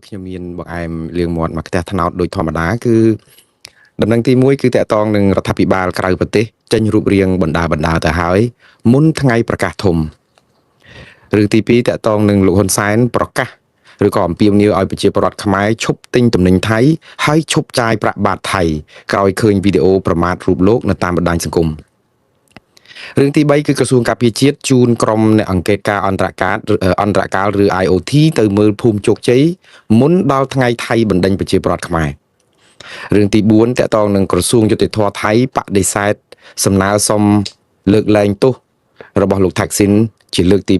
ខ្ញុំមានបង្អែមលៀងមាត់មកផ្ទះថ្នោតដូចធម្មតាគឺដំណឹងទី1គឺតកតងនឹងរដ្ឋាភិបាលក្រៅប្រទេសចេញរូបរាងបណ្ដាទៅហើយមុនថ្ងៃប្រកាសធំឬទី2តកតងនឹងលោកហ៊ុនសែនប្រកាសឬក៏អំពាវនាវឲ្យប្រជាពលរដ្ឋខ្មែរឈប់ទិញទំនិញថៃហើយឈប់ចាយប្រាក់បាតថៃក្រោយឃើញវីដេអូប្រមាថរូបលោកនៅតាមបណ្ដាញសង្គមរឿងទី3គឺក្រសួងការពារជាតិជូនក្រុមអ្នកអង្កេតការណ៍អន្តរកាលឬ IOT ទៅមើលភូមិជោគជ័យមុនដល់ថ្ងៃថៃបណ្ដេញប្រជាពលរដ្ឋខ្មែររឿងទី4តកតងនឹងក្រសួងយុតិធធថៃបដិសេធសំណើសុំលើកលែងទោសរបស់លោកថាក់ស៊ីនជាលើកទី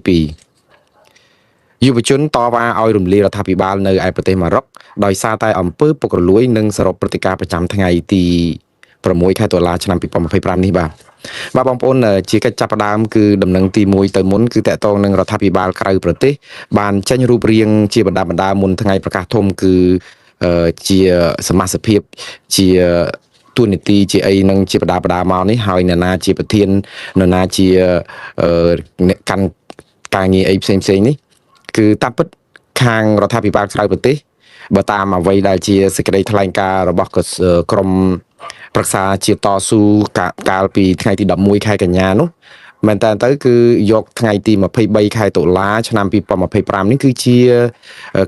2យុវជនតវ៉ាឲ្យរំលាយរដ្ឋាភិបាលនៅឯប្រទេសម៉ារ៉ុកដោយសារតែអំពើពុករលួយនិងសរុបព្រឹត្តិការណ៍ប្រចាំថ្ងៃទី6 ខែតុលាឆ្នាំ2025នេះបាទបងប្អូនជាកិច្ចចាប់ផ្ដើមគឺដំណឹងទី1ទៅមុនគឺតកតងនឹងរដ្ឋាភិបាលក្រៅប្រទេសបានចេញរូបរាងជាបណ្ដាមុនថ្ងៃប្រកាសធំគឺជាសមាជិកភាពជាទូនីតិជាអីនឹងជាបណ្ដាមកនេះហើយអ្នកណាជាប្រធានអ្នកណាជាអ្នកកាន់ការងារអីផ្សេងនេះគឺតាមពិតខាងរដ្ឋាភិបាលក្រៅប្រទេសបើតាមអ្វីដែលជាសេចក្តីថ្លែងការណ៍របស់ក្រមប្រឹក្សាជាតស៊ូកាលពីថ្ងៃទី11ខែកញ្ញានោះមែនតើទៅគឺយកថ្ងៃទី23ខែតុលាឆ្នាំ2025នេះគឺជា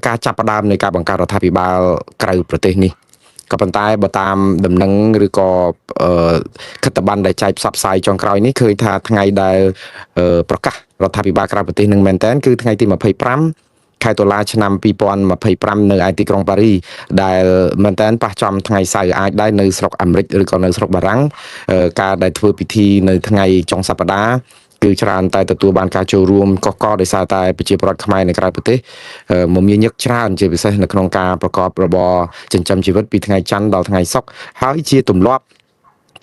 ការចាប់ផ្ដើមនៃការបង្កើតរដ្ឋាភិបាលក្រៅប្រទេសនេះក៏ប៉ុន្តែបើតាមដំណឹងឬក៏គិតប័ណ្ណដែលចែកផ្សព្វផ្សាយចុងក្រោយនេះឃើញថាថ្ងៃដែលប្រកាសរដ្ឋាភិបាលក្រៅប្រទេសនឹងមែនតើគឺថ្ងៃទី25ខែតុលាឆ្នាំ2025នៅឯទីក្រុងប៉ារីដែលមែនតើប៉ះចំថ្ងៃសៅរ៍អាចដែរនៅស្រុកអាមេរិកឬក៏នៅស្រុកបារាំងការដែលធ្វើពិធីនៅថ្ងៃចុងសប្តាហ៍គឺច្រើនតែទទួលបានការចូលរួមកកដោយសារតែប្រជាពលរដ្ឋខ្មែរនៅក្រៅប្រទេសមមាញឹកច្រើនជាពិសេសនៅក្នុងការប្រកបរបរចិញ្ចឹមជីវិតពីថ្ងៃច័ន្ទដល់ថ្ងៃសុក្រហើយជាទម្លាប់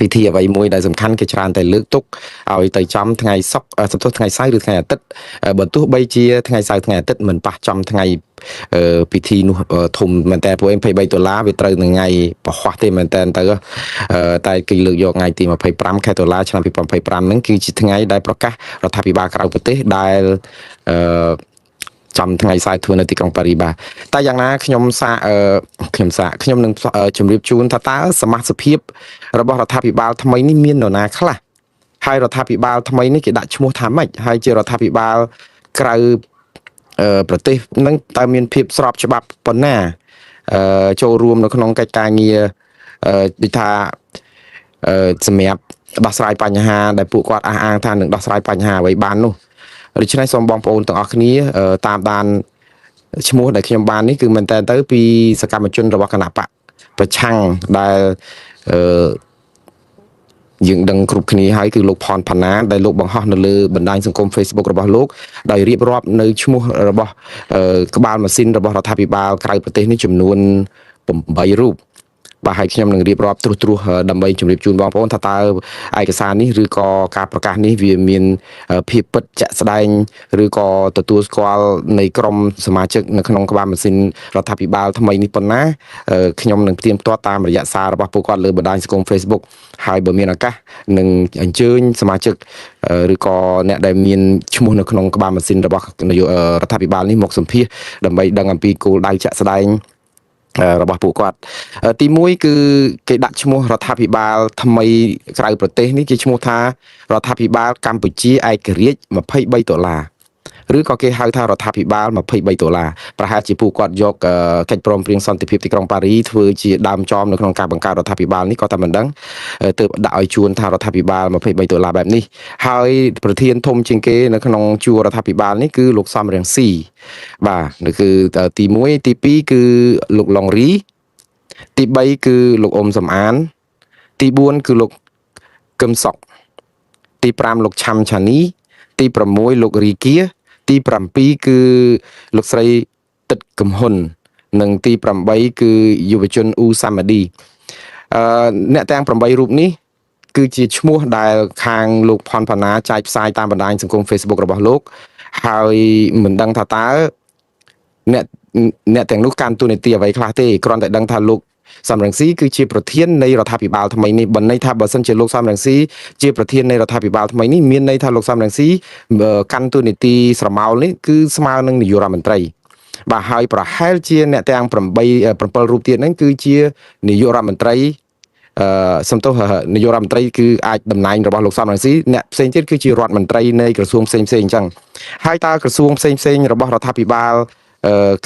ពិធីអ្វីមួយដែលសំខាន់គេច្រើនតែលើកទុកឲ្យទៅចំថ្ងៃសុក្រសប្តាហ៍ថ្ងៃសៅរ៍ឬថ្ងៃអាទិត្យបើទោះបីជាថ្ងៃសៅរ៍ថ្ងៃអាទិត្យមិនប៉ះចំថ្ងៃពិធីនោះធំមែនតើពួក$23វាត្រូវនឹងថ្ងៃប្រហ័សទេមែនតើទៅតែគេលើកយកថ្ងៃទី25ខែតុលាឆ្នាំ2025ហ្នឹងគឺជាថ្ងៃដែលប្រកាសរដ្ឋាភិបាលក្រៅប្រទេសដែលចំថ្ងៃសៅរ៍ធ្វើនៅទីក្រុងប៉ារីបាទតែយ៉ាងណាខ្ញុំនឹងជម្រាបជូនថាតើសមាជិកភាពរបស់រដ្ឋាភិបាលថ្មីនេះមាននរណាខ្លះហើយរដ្ឋាភិបាលថ្មីនេះគេដាក់ឈ្មោះថាម៉េចហើយជារដ្ឋាភិបាលក្រៅប្រទេសនឹងតើមានភាពស្របច្បាប់ប៉ុណ្ណាចូលរួមនៅក្នុងកិច្ចការងារដូចថាសម្រាប់ដោះស្រាយបញ្ហាដែលពួកគាត់អះអាងថានឹងដោះស្រាយបញ្ហាអ្វីបាននោះដូច្នេះសូមបងប្អូនទាំងអស់គ្នាតាមដានឈ្មោះដែលខ្ញុំបាននេះគឺមែនតើទៅពីសកម្មជនរបស់គណៈបកប្រឆាំងដែលយើងដឹងគ្រប់គ្នាហើយគឺលោកផនផាណាដែលលោកបង្ហោះនៅលើបណ្ដាញសង្គម Facebook របស់លោកដោយរៀបរាប់នៅឈ្មោះរបស់ក្បាលម៉ាស៊ីនរបស់រដ្ឋាភិបាលក្រៅប្រទេសនេះចំនួន8រូបបាទហើយខ្ញុំនឹងរៀបរាប់ត្រួសដើម្បីជម្រាបជូនបងប្អូនថាតើឯកសារនេះឬក៏ការប្រកាសនេះវាមានភាពពិតជាក់ស្ដែងឬក៏ទទួលស្គាល់នៃក្រុមសមាជិកនៅក្នុងក្បាលម៉ាស៊ីនរដ្ឋាភិបាលថ្មីនេះប៉ុណ្ណាខ្ញុំនឹងផ្ទៀងផ្ទាត់តាមរយៈសាររបស់ពួកគាត់លើបណ្ដាញសង្គម Facebook ហើយបើមានឱកាសនឹងអញ្ជើញសមាជិកឬក៏អ្នកដែលមានឈ្មោះនៅក្នុងក្បាលម៉ាស៊ីនរបស់រដ្ឋាភិបាលនេះមកសម្ភាសដើម្បីដឹងអំពីគោលដៅជាក់ស្ដែងរបស់ពួកគាត់ទី1គឺគេដាក់ឈ្មោះរដ្ឋាភិបាលថ្មីក្រៅប្រទេសនេះជាឈ្មោះថារដ្ឋាភិបាលកម្ពុជាឯករាជ្យ$23ឬក៏គេហៅថារដ្ឋាភិបាល$23ប្រហែលជាពួកគាត់យកកិច្ចព្រមព្រៀងសន្តិភាពទីក្រុងប៉ារីធ្វើជាដើមចមនៅក្នុងការបង្កើតរដ្ឋាភិបាលនេះក៏តែមិនដឹងទើបដាក់ឲ្យជួនថារដ្ឋាភិបាល$23បែបនេះហើយប្រធានធំជាងគេនៅក្នុងជួររដ្ឋាភិបាលនេះគឺលោកសំរងស៊ីបាទនោះគឺទី1ទី2គឺលោកឡុងរីទី3គឺលោកអ៊ុំសំអានទី4គឺលោកកឹមសុខទី5លោកឆាំឆានីទី6លោករីគៀទី7គឺលោកស្រីទឹកកំហ៊ុននិងទី8គឺយុវជនអ៊ូសាម៉ាឌីអ្នកទាំង8រូបនេះគឺជាឈ្មោះដែលខាងលោកផនផាណាចែកផ្សាយតាមបណ្ដាញសង្គម Facebook របស់លោកហើយមិនដឹងថាតើអ្នកទាំងនោះកាន់តួនាទីអ្វីខ្លះទេគ្រាន់តែដឹងថាលោកសំរងស៊ីគឺជាប្រធាននៃរដ្ឋាភិបាលថ្មីនេះបណ្ណ័យថាបើសិនជាលោកសំរងស៊ីជាប្រធាននៃរដ្ឋាភិបាលថ្មីនេះមានន័យថាលោកសំរងស៊ីកាន់តួនាទីស្រមោលនេះគឺស្មើនឹងនាយករដ្ឋមន្ត្រី បាទហើយប្រហែលជាអ្នកទាំង8 7រូបទៀតហ្នឹងគឺជានាយករដ្ឋមន្ត្រីសំទោសនាយករដ្ឋមន្ត្រីគឺអាចតំណែងរបស់លោកសំរងស៊ីអ្នកផ្សេងទៀតគឺជារដ្ឋមន្ត្រីនៃក្រសួងផ្សេងអញ្ចឹងហើយតើក្រសួងផ្សេងរបស់រដ្ឋាភិបាល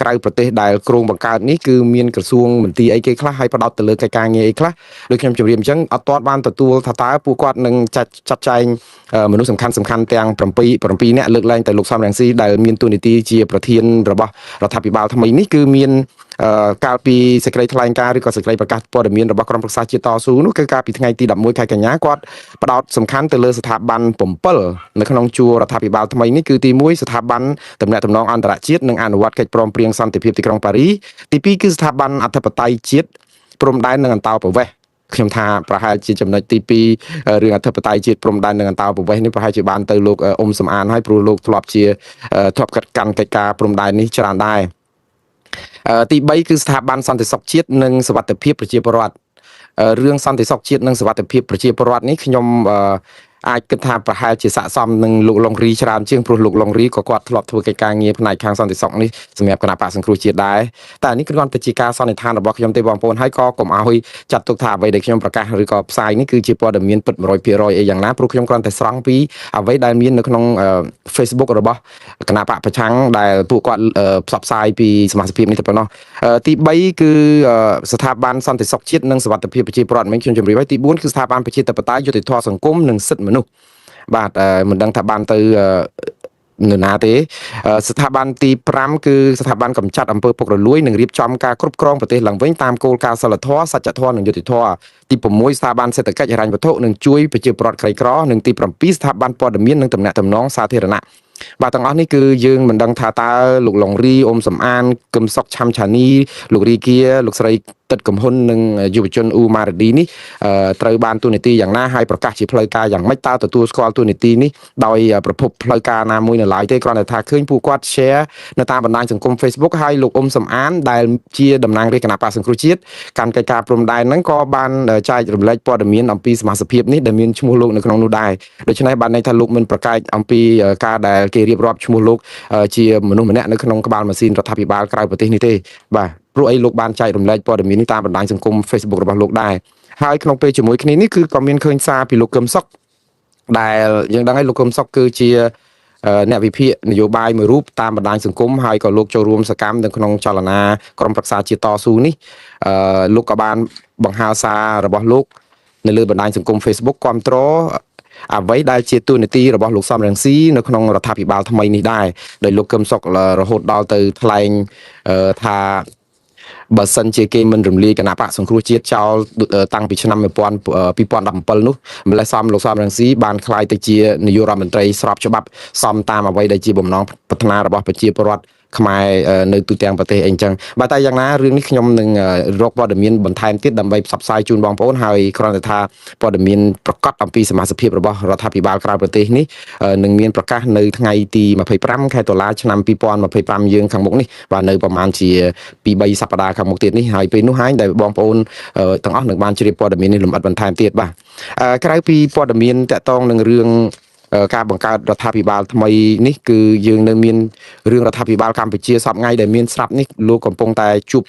ក្រៅប្រទេសដែលគ្រោងបង្កើតនេះគឺមានក្រសួងមន្ទីរអីគេខ្លះហើយផ្ដោតទៅលើកិច្ចការងារអីខ្លះដូចខ្ញុំជម្រាបអញ្ចឹងអត់ទាន់បានទទួលថាតើពួកគាត់នឹងចាត់ចែងមនុស្សសំខាន់ទាំង7នាក់លើកឡើងទៅលោកសំរងស៊ីដែលមានតួនាទីជាប្រធានរបស់រដ្ឋាភិបាលថ្មីនេះគឺមានកាលពីសេចក្តីថ្លែងការណ៍ឬក៏សេចក្តីប្រកាសព័ត៌មានរបស់ក្រុមប្រឹក្សាជាតិតស៊ូនោះគឺកាលពីថ្ងៃទី11ខែកញ្ញាគាត់ផ្ដោតសំខាន់ទៅលើស្ថាប័ន7នៅក្នុងជួររដ្ឋាភិបាលថ្មីនេះគឺទី1ស្ថាប័នទំនាក់ទំនងអន្តរជាតិនិងអនុវត្តកិច្ចព្រមព្រៀងសន្តិភាពទីក្រុងប៉ារីទី2គឺស្ថាប័នអធិបតេយ្យជាតិព្រំដែននិងអន្តោប្រវេសន៍ខ្ញុំថាប្រហែលជាចំណុចទី2រឿងអធិបតេយ្យជាតិព្រំដែននិងអន្តោប្រវេសន៍នេះប្រហែលជាបានទៅលោកអ៊ុំសំអានហើយព្រោះលោកធ្លាប់កាត់កាន់កិច្ចការព្រំដែននេះច្រើនដែរទី3គឺស្ថាប័នសន្តិសុខជាតិនិងសុវត្ថិភាពប្រជាពលរដ្ឋរឿងសន្តិសុខជាតិនិងសុវត្ថិភាពប្រជាពលរដ្ឋនេះខ្ញុំអាចគិតថាប្រហែលជាស័ក្តិសមនឹងលោកឡុងរីច្រើនជាងព្រោះលោកឡុងរីក៏គាត់ធ្លាប់ធ្វើកិច្ចការងារផ្នែកខាងសន្តិសុខនេះសម្រាប់គណៈបកសង្គ្រោះជាតិដែរតែនេះគឺគ្រាន់តែជាការសន្និដ្ឋានរបស់ខ្ញុំទេបងប្អូនហើយក៏កុំឲ្យចាត់ទុកថាអ្វីដែលខ្ញុំប្រកាសឬក៏ផ្សាយនេះគឺជាព័ត៌មានពិត 100% អីយ៉ាងណាព្រោះខ្ញុំគ្រាន់តែស្រង់ពីអ្វីដែលមាននៅក្នុង Facebook របស់គណៈបកប្រឆាំងដែលពួកគាត់ផ្សព្វផ្សាយពីសមាជិកភាពនេះតែប៉ុណ្ណោះទី3គឺស្ថាប័នសន្តិសុខជាតិនិងសុវត្ថិភាពប្រជាពលរដ្ឋមិនខ្ញុំជម្រាបហើយទី4គឺស្ថាប័នប្រជាធិបតេយ្យយុត្តិធម៌សង្គមនិងសិទ្ធិមនុស្សបាទមិនដឹងថាបានទៅនរណាទេស្ថាប័នទី5គឺស្ថាប័នកម្ចាត់អំពើពុករលួយនិងរៀបចំការគ្រប់គ្រងប្រទេសឡើងវិញតាមគោលការណ៍សិលធម៌សច្ចធម៌និងយុត្តិធម៌ទី6ស្ថាប័នសេដ្ឋកិច្ចហិរញ្ញវត្ថុនិងជួយប្រជាពលរដ្ឋក្រីក្រនិងទី7ស្ថាប័នព័ត៌មាននិងទំនាក់ទំនងសាធារណៈបាទទាំងអស់នេះគឺយើងមិនដឹងថាតើលោកឡុងរីអ៊ុំសំអានគឹមសុកឆាំឆានីលោករីគាលោកស្រីទឹកកំហ៊ុននិងយុវជនអ៊ូម៉ារ៉ាឌីនេះត្រូវបានទូនីតិយ៉ាងណាហើយប្រកាសជាផ្លូវការយ៉ាងម៉េចតើទទួលស្គាល់ទូនីតិនេះដោយប្រភពផ្លូវការណាមួយនៅឡើយទេគ្រាន់តែថាឃើញពួកគាត់ share នៅតាមបណ្ដាញសង្គម Facebook ហើយលោកអ៊ុំសំអានដែលជាតំណាងរាជគណៈបក្សសង្គ្រោះជាតិកាន់កិច្ចការព្រំដែនហ្នឹងក៏បានចែករំលែកព័ត៌មានអំពីសមាជិកភាពនេះដែលមានឈ្មោះលោកនៅក្នុងនោះដែរដូច្នេះបានន័យថាលោកមិនប្រកែកអំពីការដែលគេរៀបរាប់ឈ្មោះលោកជាមនុស្សម្នាក់នៅក្នុងក្បាលម៉ាស៊ីនរដ្ឋាភិបាលក្រៅប្រទេសនេះទេបាទព្រោះអីលោកបានចែករំលែកព័ត៌មាននេះតាមបណ្ដាញសង្គម Facebook របស់លោកដែរហើយក្នុងពេលជាមួយគ្នានេះគឺក៏មានឃើញសារពីលោកកឹមសុខដែលយើងដឹងហើយលោកកឹមសុខគឺជាអ្នកវិភាគនយោបាយមួយរូបតាមបណ្ដាញសង្គមហើយក៏លោកចូលរួមសកម្មនៅក្នុងចលនាក្រុមប្រឹក្សាជាតិតស៊ូនេះលោកក៏បានបង្ហើរសាររបស់លោកនៅលើបណ្ដាញសង្គម Facebook គាំទ្រអ្វីដែលជាទូនាទីរបស់លោកសំរងស៊ីនៅក្នុងរដ្ឋាភិបាលថ្មីនេះដែរដោយលោកកឹមសុខរហូតដល់ទៅថ្លែងថាបើសិនជាគេមិនរំលាយគណៈបកសង្គ្រោះជាតិចោលតាំងពីឆ្នាំ2017នោះម្លេះសំលោកសំរងស៊ីបានក្លាយទៅជានាយករដ្ឋមន្ត្រីស្របច្បាប់សមតាមអ្វីដែលជាបំណងប្រាថ្នារបស់ប្រជាពលរដ្ឋខ្មែរនៅទូទាំងប្រទេសអីចឹងបាទតែយ៉ាងណារឿងនេះខ្ញុំនឹងរកព័ត៌មានបន្ថែមទៀតដើម្បីផ្សព្វផ្សាយជូនបងប្អូនហើយគ្រាន់តែថាព័ត៌មានប្រកាសអំពីសមាជិកភាពរបស់រដ្ឋាភិបាលក្រៅប្រទេសនេះនឹងមានប្រកាសនៅថ្ងៃទី25ខែតុលាឆ្នាំ2025យើងខាងមុខនេះបាទនៅប្រហែលជា2-3សប្តាហ៍ខាងមុខទៀតនេះហើយពេលនោះហើយដែលបងប្អូនទាំងអស់នឹងបានជ្រាបព័ត៌មាននេះលម្អិតបន្ថែមទៀតបាទក្រៅពីព័ត៌មានតាក់ទងនឹងរឿងការបង្កើតរដ្ឋាភិបាលថ្មីនេះគឺយើងនៅមានរឿងរដ្ឋាភិបាលកម្ពុជាសពថ្ងៃដែលមានស្រាប់នេះលោកកំពុងតែជួប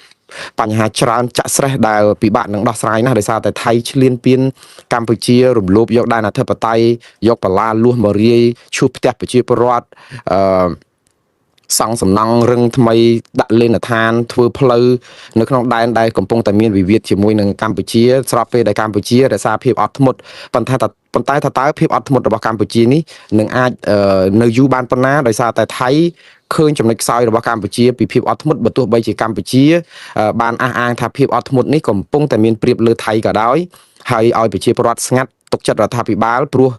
បញ្ហាច្រើនចាក់ស្រេះដែលពិបាកនឹងដោះស្រាយណាស់ដោយសារតែថៃឈ្លានពានកម្ពុជារំលោភយកដែនអធិបតេយ្យយកបលាលួសមករាយឈូសផ្ទះប្រជាពលរដ្ឋសង់សំណង់រឹងថ្មីដាក់លេនដ្ឋានធ្វើផ្លូវនៅក្នុងដែនដែលកំពុងតែមានវិវាទជាមួយនឹងកម្ពុជាស្របពេលដែលកម្ពុជារក្សាភាពអត់ធ្មត់ប៉ុន្តែថាតើភាពអត់ធ្មត់របស់កម្ពុជានេះនឹងអាចនៅយូរបានប៉ុណ្ណាដោយសារតែថៃឃើញចំណុចខ្សោយរបស់កម្ពុជាពីភាពអត់ធ្មត់បើទោះបីជាកម្ពុជាបានអះអាងថាភាពអត់ធ្មត់នេះកំពុងតែមានប្រៀបលើថៃក៏ដោយហើយឲ្យប្រជាពលរដ្ឋស្ងាត់ទុកចិត្តរដ្ឋាភិបាលព្រោះ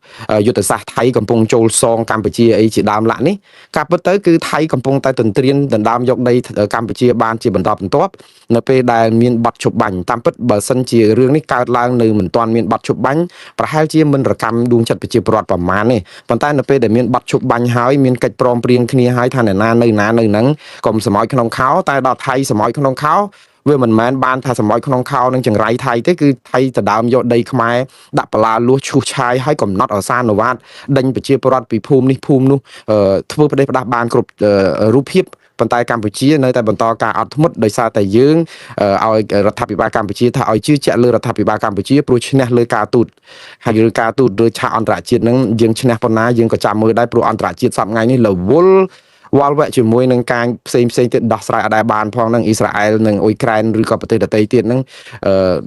យុទ្ធសាស្ត្រថៃកំពុងចូលសងកម្ពុជាអីជាដើមឡាក់នេះការពិតទៅគឺថៃកំពុងតែទន្ទ្រានដណ្ដើមយកដីកម្ពុជាបានជាបន្តបន្ទាប់នៅពេលដែលមានបទជប់បាញ់តាមពិតបើសិនជារឿងនេះកើតឡើងនៅមិនទាន់មានបទជប់បាញ់ប្រហែលជាមិនរកម្មដួងចិត្តប្រជាពលរដ្ឋប្រមាណទេប៉ុន្តែនៅពេលដែលមានបទជប់បាញ់ហើយមានកិច្ចព្រមព្រៀងគ្នាហើយថាអ្នកណានៅហ្នឹងកុំសម្អោចក្នុងខោតែដល់ថៃសម្អោចក្នុងខោវាមិនមែនបានថាសម្អោចក្នុងខោនឹងចង្រៃថៃទេគឺថៃដដើមយកដីខ្មែរដាក់បលាលួសឈូសឆាយហើយកំណត់អសានុវត្តដេញប្រជាពលរដ្ឋពីភូមិនេះភូមិនោះធ្វើប្រទេសផ្ដាស់បានគ្រប់រូបភាព ប៉ុន្តែកម្ពុជានៅតែបន្តការអត់ធ្មត់ដោយសារតែយើងឲ្យរដ្ឋាភិបាលកម្ពុជាថាឲ្យជឿជាក់លើរដ្ឋាភិបាលកម្ពុជាព្រោះឈ្នះលើការទូតហើយលើការទូតឬឆាកអន្តរជាតិហ្នឹងយើងឈ្នះប៉ុណ្ណាយើងក៏ចាំមើលដែរព្រោះអន្តរជាតិសប្តាហ៍ថ្ងៃនេះរវល់វល់វែកជាមួយនឹងការផ្សេងទៀតដោះស្រាយអត់ដែលបានផងនឹងអ៊ីស្រាអែលនិងអ៊ុយក្រែនឬក៏ប្រទេសដទៃទៀតហ្នឹង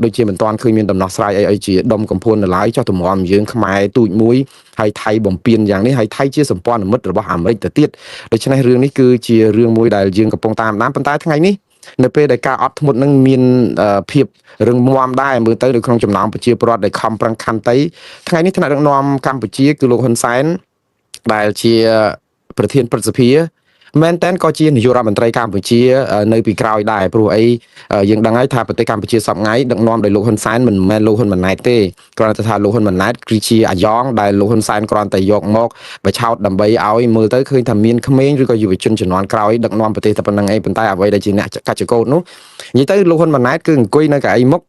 ដូចជាមិនទាន់ឃើញមានដំណោះស្រាយអីជាដុំកំភួននៅឡើយចុះទម្រាំយើងខ្មែរទូចមួយហើយថៃបំពេញយ៉ាងនេះហើយថៃជាសម្ព័ន្ធមិត្តរបស់អាមេរិកទៅទៀតដូច្នេះរឿងនេះគឺជារឿងមួយដែលយើងកំពុងតាមដានប៉ុន្តែថ្ងៃនេះនៅពេលដែលការអត់ធ្មត់នឹងមានភាពរឹងមាំដែរមើលទៅនៅក្នុងចំណោមប្រជាពលរដ្ឋដែលខំប្រឹងខន្តីថ្ងៃនេះថ្នាក់ដឹកនាំកម្ពុជាគឺលោកហ៊ុនសែនដែលជាប្រធានព្រឹទ្ធសភាមែនតើក៏ជានាយករដ្ឋមន្ត្រីកម្ពុជានៅពីក្រោយដែរព្រោះអីយើងដឹងហើយថាប្រទេសកម្ពុជាសប្តាហ៍ថ្ងៃដឹកនាំដោយលោកហ៊ុនសែនមិនមែនលោកហ៊ុនម៉ាណែតទេគ្រាន់តែថាលោកហ៊ុនម៉ាណែតគឺជាអាយ៉ងដែលលោកហ៊ុនសែនគ្រាន់តែយកមកបិឆោតដើម្បីឲ្យមើលទៅឃើញថាមានក្មេងឬក៏យុវជនជំនាន់ក្រោយដឹកនាំប្រទេសតែប៉ុណ្្នឹងឯងប៉ុន្តែអ្វីដែលជាអ្នកកាច់ចកោតនោះនិយាយទៅលោកហ៊ុនម៉ាណែតគឺអង្គុយនៅកៅអីមុខ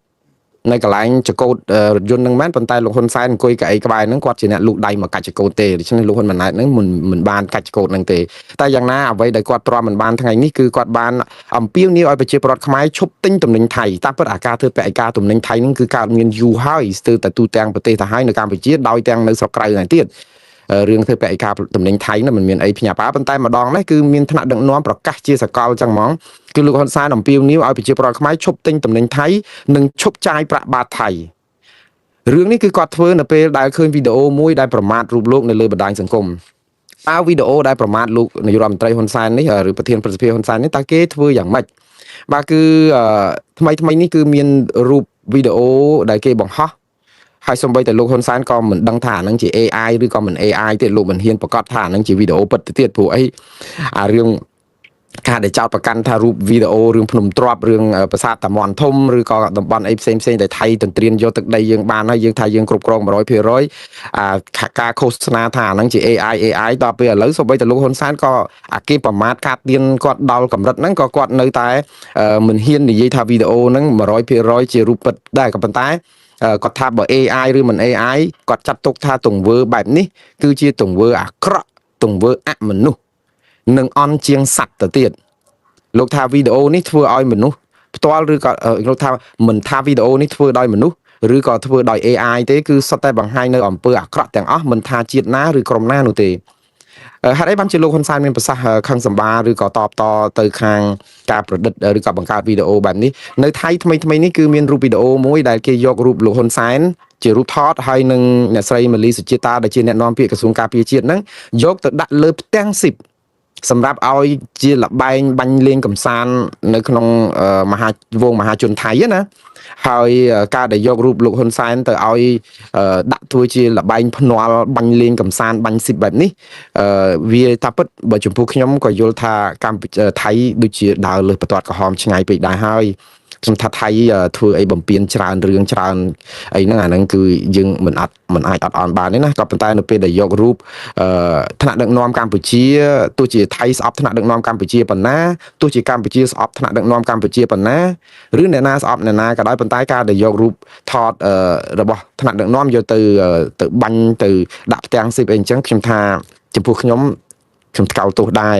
នៅកន្លែងចកោតរថយន្តនឹងមែនប៉ុន្តែលោកហ៊ុនសែនអង្គុយកៅអីក្បែរហ្នឹងគាត់ជាអ្នកលូកដៃមកកាច់ចកោតទេដូច្នេះលោកហ៊ុនម៉ាណែតហ្នឹងមិនបានកាច់ចកោតហ្នឹងទេតែយ៉ាងណាអ្វីដែលគាត់ទ្រាំមិនបានថ្ងៃនេះគឺគាត់បានអំពាវនាវឲ្យប្រជាពលរដ្ឋខ្មែរឈប់ទិញទំនិញថៃតាមពិតអាការធ្វើពាក់ឯកាទំនិញថៃហ្នឹងគឺកើតមានយូរហើយស្ទើរតែទូទាំងប្រទេសទៅហើយនៅកម្ពុជាដោយទាំងនៅស្រុកក្រៅហ្នឹងទៀតរឿងធ្វើពាក់ឯកាទំនិញថៃហ្នឹងមិនមានអីភ្ញាក់ផ្អើលប៉ុន្តែម្ដងនេះគឺមានថ្នាក់ដឹកនាំប្រកាសជាសកលចឹងហ្មងគឺលោកហ៊ុនសែនអំពាវនាវឲ្យប្រជាពលរដ្ឋខ្មែរឈប់ទិញទំនិញថៃនិងឈប់ចាយប្រាក់បាតថៃរឿងនេះគឺគាត់ធ្វើនៅពេលដែលឃើញវីដេអូមួយដែលប្រមាថរូបលោកនៅលើបណ្ដាញសង្គមតើវីដេអូដែលប្រមាថលោកនាយករដ្ឋមន្ត្រីហ៊ុនសែននេះឬប្រធានព្រឹទ្ធសភាហ៊ុនសែននេះតើគេធ្វើយ៉ាងម៉េចបាទគឺថ្មីនេះគឺមានរូបវីដេអូដែលគេបង្ហោះហើយសូម្បីតែលោកហ៊ុនសែនក៏មិនដឹងថាអានឹងជា AI ឬក៏មិន AI ទេលោកមិនហ៊ានប្រកាសថាអានឹងជាវីដេអូពិតទៅទៀតព្រោះអីអារឿងការដែលចោទប្រកាន់ថារូបវីដេអូរឿងភ្នំទ្របរឿងប្រាសាទតាមាន់ធំឬក៏តំបន់អីផ្សេងដែលថៃទន្ទ្រានយកទឹកដីយើងបានហើយយើងថាយើងគ្រប់គ្រង 100% ការឃោសនាថាអានឹងជា AI ដល់ពេលឥឡូវសូម្បីតែលោកហ៊ុនសែនក៏អាគេប្រមាថកាត់ទៀនគាត់ដល់កម្រិតហ្នឹងក៏គាត់នៅតែមិនហ៊ាននិយាយថាវីដេអូហ្នឹង 100% ជារូបពិតដែរក៏ប៉ុន្តែគាត់ថាបើ AI ឬមិន AI គាត់ចាត់ទុកថាទង្វើបែបនេះគឺជាទង្វើអាក្រក់ទង្វើអមនុស្សនិងអន់ជាងសត្វទៅទៀតលោកថាវីដេអូនេះធ្វើឲ្យមនុស្សផ្ទាល់ឬក៏លោកថាមិនថាវីដេអូនេះធ្វើដោយមនុស្សឬក៏ធ្វើដោយ AI ទេគឺសុទ្ធតែបង្ហាញនៅអំពើអាក្រក់ទាំងអស់មិនថាជាតិណាឬក្រុមណានោះទេហេតុអីបានជាលោកហ៊ុនសែនមានប្រសាសន៍ខឹងសម្បាឬក៏តបតទៅខាងការប្រឌិតឬក៏បង្កើតវីដេអូបែបនេះនៅថៃថ្មីនេះគឺមានរូបវីដេអូមួយដែលគេយករូបលោកហ៊ុនសែនជារូបថតហើយនឹងអ្នកស្រីម៉ាលីសុជាតាដែលជាអ្នកនាំពាក្យក្រសួងការពារជាតិហ្នឹងយកទៅដាក់លើផ្ទាំងស៊ីបសម្រាប់ឲ្យជាលបែងបាញ់លេងកំសាន្តនៅក្នុងមហាជនថៃណាហើយការដែលយករូបលោកហ៊ុនសែនទៅឲ្យដាក់ធ្វើជាលបែងភ្នាល់បាញ់លេងកំសាន្តបាញ់ស៊ីបបែបនេះវាតាពិតបើចំពោះខ្ញុំក៏យល់ថាកម្ពុជាថៃដូចជាដើរលើសបន្ទាត់ក្រហមឆ្ងាយពេកដែរហើយខ្ញុំថាថៃធ្វើអីបំពេញច្រើនរឿងច្រើនអីហ្នឹងអាហ្នឹងគឺយើងមិនអាចអត់អន់បានទេណាក៏ប៉ុន្តែនៅពេលដែលយករូបថ្នាក់ដឹកនាំកម្ពុជាទោះជាថៃស្អប់ថ្នាក់ដឹកនាំកម្ពុជាប៉ុណ្ណាទោះជាកម្ពុជាស្អប់ថ្នាក់ដឹកនាំកម្ពុជាប៉ុណ្ណាឬអ្នកណាស្អប់អ្នកណាក៏ដោយប៉ុន្តែការដែលយករូបថតរបស់ថ្នាក់ដឹកនាំយកទៅបាញ់ទៅដាក់ផ្ទាំងស៊ីបអីអញ្ចឹងខ្ញុំថាចំពោះខ្ញុំថ្កោលទោសដែរ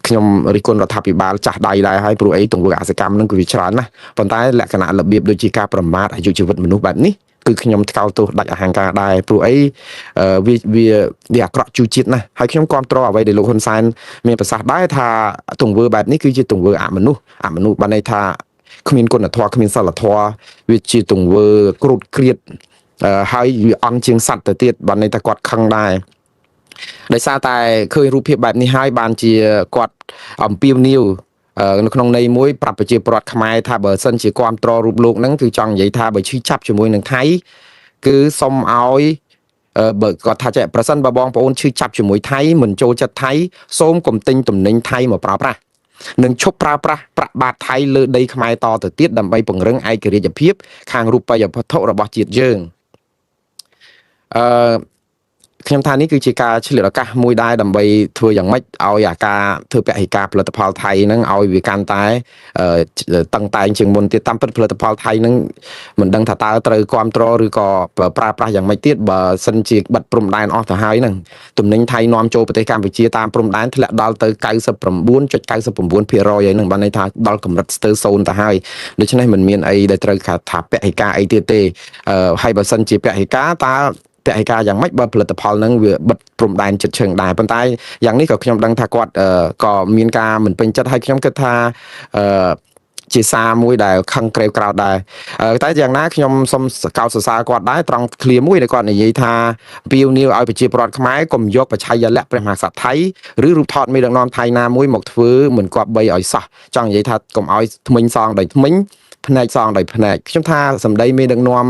ខ្ញុំរិះគន់រដ្ឋាភិបាលចាស់ដៃដែរហើយព្រោះអីទង្វើអសកម្មនឹងគឺវាច្រើនណាស់ប៉ុន្តែលក្ខណៈរបៀបដូចជាការប្រមាថអាយុជីវិតមនុស្សបែបនេះគឺខ្ញុំថ្កោលទោសដាច់អហង្ការដែរព្រោះអីវាអាក្រក់ជួយជាតិណាស់ហើយខ្ញុំគាំទ្រអ្វីដែលលោកហ៊ុនសែនមានប្រសាសន៍ដែរថាទង្វើបែបនេះគឺជាទង្វើអមនុស្សបានន័យថាគ្មានគុណធម៌គ្មានសិលធម៌វាជាទង្វើគ្រូតគ្រៀតហើយវាអន់ជាងសត្វទៅទៀតបានន័យថាគាត់ខឹងដែរដោយសារតែឃើញរូបភាពបែបនេះហើយបានជាគាត់អំពាវនាវនៅក្នុងន័យមួយប្រាប់ប្រជាពលរដ្ឋខ្មែរថាបើសិនជាគាំទ្ររូបលោកហ្នឹងគឺចង់និយាយថាបើឈឺចាប់ជាមួយនឹងថៃគឺសុំឲ្យបើគាត់ថាចេះប្រសិនបើបងប្អូនឈឺចាប់ជាមួយថៃមិនចូលចិត្តថៃសូមកុំទិញទំនិញថៃមកប្រើប្រាស់និងឈប់ប្រើប្រាស់ប្រាក់បាតថៃលើដីខ្មែរតទៅទៀតដើម្បីពង្រឹងឯករាជ្យភាពខាងរូបិយវត្ថុរបស់ជាតិយើង ខ្ញុំថានេះគឺជាការឆ្លៀតឱកាសមួយដែរដើម្បីធ្វើយ៉ាងម៉េចឲ្យអាការធ្វើពហិការផលិតផលថៃហ្នឹងឲ្យវាកាន់តែតឹងតែងជាងមុនទៀតតាមពិតផលិតផលថៃហ្នឹងមិនដឹងថាតើត្រូវគ្រប់គ្រងឬក៏ប្រើប្រាស់យ៉ាងម៉េចទៀតបើសិនជាបិទព្រំដែនអស់ទៅហើយហ្នឹងទំនិញថៃនាំចូលប្រទេសកម្ពុជាតាមព្រំដែនធ្លាក់ដល់ទៅ 99.99% ហើយហ្នឹងបានន័យថាដល់កម្រិតស្ទើរសូន្យទៅហើយដូច្នេះមិនមានអីដែលត្រូវថាពហិការអីទៀតទេហើយបើសិនជាពហិការតើពហិការយ៉ាងម៉េចបើផលិតផលហ្នឹងវាបិទព្រំដែនជិតឈឹងដែរប៉ុន្តែយ៉ាងនេះក៏ខ្ញុំដឹងថាគាត់ក៏មានការមិនពេញចិត្តហើយខ្ញុំគិតថាជាសារមួយដែលខឹងក្រេវក្រោធដែរតែយ៉ាងណាខ្ញុំសូមកោតសរសើរគាត់ដែរត្រង់ឃ្លាមួយដែលគាត់និយាយថាពាវនាវឲ្យប្រជាពលរដ្ឋខ្មែរកុំយកបច្ឆ័យលក្ខព្រះមហាក្សត្រថៃឬរូបថតមេដឹកនាំថៃណាមួយមកធ្វើមិនគប្បីឲ្យសោះចង់និយាយថាកុំឲ្យថ្មិញសងដោយថ្មិញផ្នែកសងដោយផ្នែកខ្ញុំថាសម្ដីមេដឹកនាំ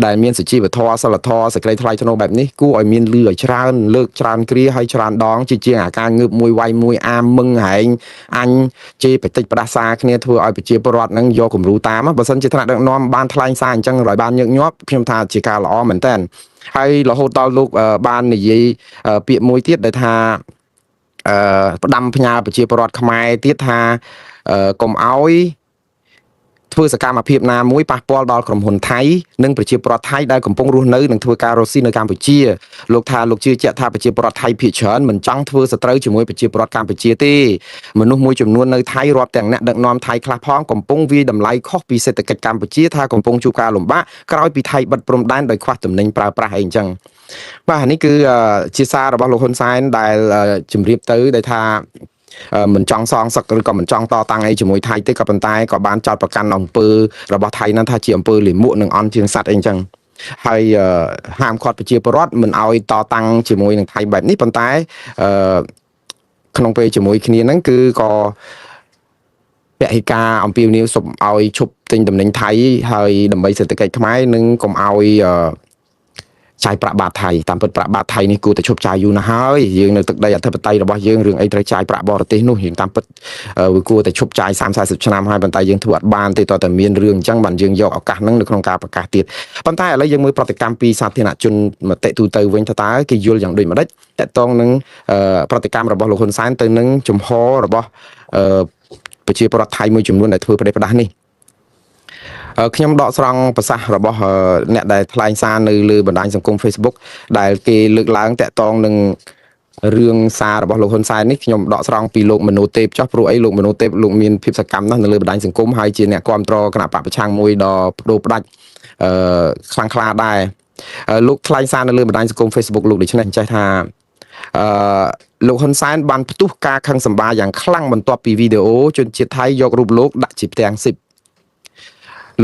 ដែលមានសុជីវធម៌សិលធម៌សេចក្តីថ្លៃថ្នូរបែបនេះគួរឲ្យមានលឺឲ្យច្រើនលើកច្រើនគ្រាហើយច្រើនដងជាងអាការងើបមួយវាយមួយអាមមឹងហែងអញជេរបតិចផ្ដាសាគ្នាធ្វើឲ្យប្រជាពលរដ្ឋនឹងយកគំរូតាមបើសិនជាថ្នាក់ដឹកនាំបានថ្លែងសារអញ្ចឹងឲ្យបានញឹកញាប់ខ្ញុំថាជាការល្អមែនតើហើយរហូតដល់លោកបាននិយាយពាក្យមួយទៀតដែលថាផ្ដាំផ្ញើប្រជាពលរដ្ឋខ្មែរទៀតថាកុំឲ្យធ្វើសកម្មភាពណាមួយប៉ះពាល់ដល់ក្រុមហ៊ុនថៃនិងប្រជាពលរដ្ឋថៃដែលកំពុងរស់នៅនិងធ្វើការរស់ស៊ីនៅកម្ពុជាលោកថាលោកជឿជាក់ថាប្រជាពលរដ្ឋថៃភាគច្រើនមិនចង់ធ្វើសត្រូវជាមួយប្រជាពលរដ្ឋកម្ពុជាទេមនុស្សមួយចំនួននៅថៃរាប់ទាំងអ្នកដឹកនាំថៃខ្លះផងកំពុងវាយតម្លៃខុសពីសេដ្ឋកិច្ចកម្ពុជាថាកំពុងជួបការលំបាកក្រោយពីថៃបិទព្រំដែនដោយខ្វះទំនិញប្រើប្រាស់អីអញ្ចឹងបាទនេះគឺជាសាររបស់លោកហ៊ុនសែនដែលជម្រាបទៅដែលថាមិនចង់សងសឹកឬក៏មិនចង់តតាំងអីជាមួយថៃទេក៏ប៉ុន្តែក៏បានចោទប្រកាន់អំពើរបស់ថៃហ្នឹងថាជាអំពើលាមកនិងអន់ជាងសត្វអីចឹងហើយហាមឃាត់ប្រជាពលរដ្ឋមិនឲ្យតតាំងជាមួយនឹងថៃបែបនេះប៉ុន្តែក្នុងពេលជាមួយគ្នាហ្នឹងគឺក៏ពហិការអំពាវនាវសូមឲ្យឈប់ទិញតំណែងថៃហើយដើម្បីសេដ្ឋកិច្ចខ្មែរនិងកុំឲ្យចាយប្រាក់បាតថៃតាមពិតប្រាក់បាតថៃនេះគួរតែឈប់ចាយយូរណាស់ហើយយើងនៅទឹកដីអធិបតេយ្យរបស់យើងរឿងអីត្រូវចាយប្រាក់បរទេសនោះយើងតាមពិតវាគួរតែឈប់ចាយ30-40ឆ្នាំហើយប៉ុន្តែយើងធ្វើអត់បានទេតើតែមានរឿងអញ្ចឹងបានយើងយកឱកាសហ្នឹងនៅក្នុងការប្រកាសទៀតប៉ុន្តែឥឡូវយើងមើលប្រតិកម្មពីសាធារណជនមតិទូទៅវិញថាតើគេយល់យ៉ាងដូចម្ដេចតកតងនឹងប្រតិកម្មរបស់លោកហ៊ុនសែនទៅនឹងជំហររបស់ប្រជាពលរដ្ឋថៃមួយចំនួនដែលធ្វើប្រទេសផ្ដាស់នេះខ្ញុំដកស្រង់ប្រសាសន៍របស់អ្នកដែលថ្លែងសារនៅលើបណ្ដាញសង្គម Facebook ដែលគេលើកឡើងតាក់ទងនឹងរឿងសាររបស់លោកហ៊ុនសែននេះខ្ញុំដកស្រង់ពីលោកមនោទេពចុះព្រោះអីលោកមនោទេពលោកមានភាពសកម្មណាស់នៅលើបណ្ដាញសង្គមហើយជាអ្នកគ្រប់គ្រងគណៈបកប្រឆាំងមួយដ៏បដូរផ្ដាច់ខ្លាំងក្លាដែរលោកថ្លែងសារនៅលើបណ្ដាញសង្គម Facebook លោកដូច្នេះចេះថាលោកហ៊ុនសែនបានផ្ទុះការខឹងសម្បារយ៉ាងខ្លាំងបន្ទាប់ពីវីដេអូជនជាតិថៃយករូបលោកដាក់ជាផ្ទាំងស៊ីប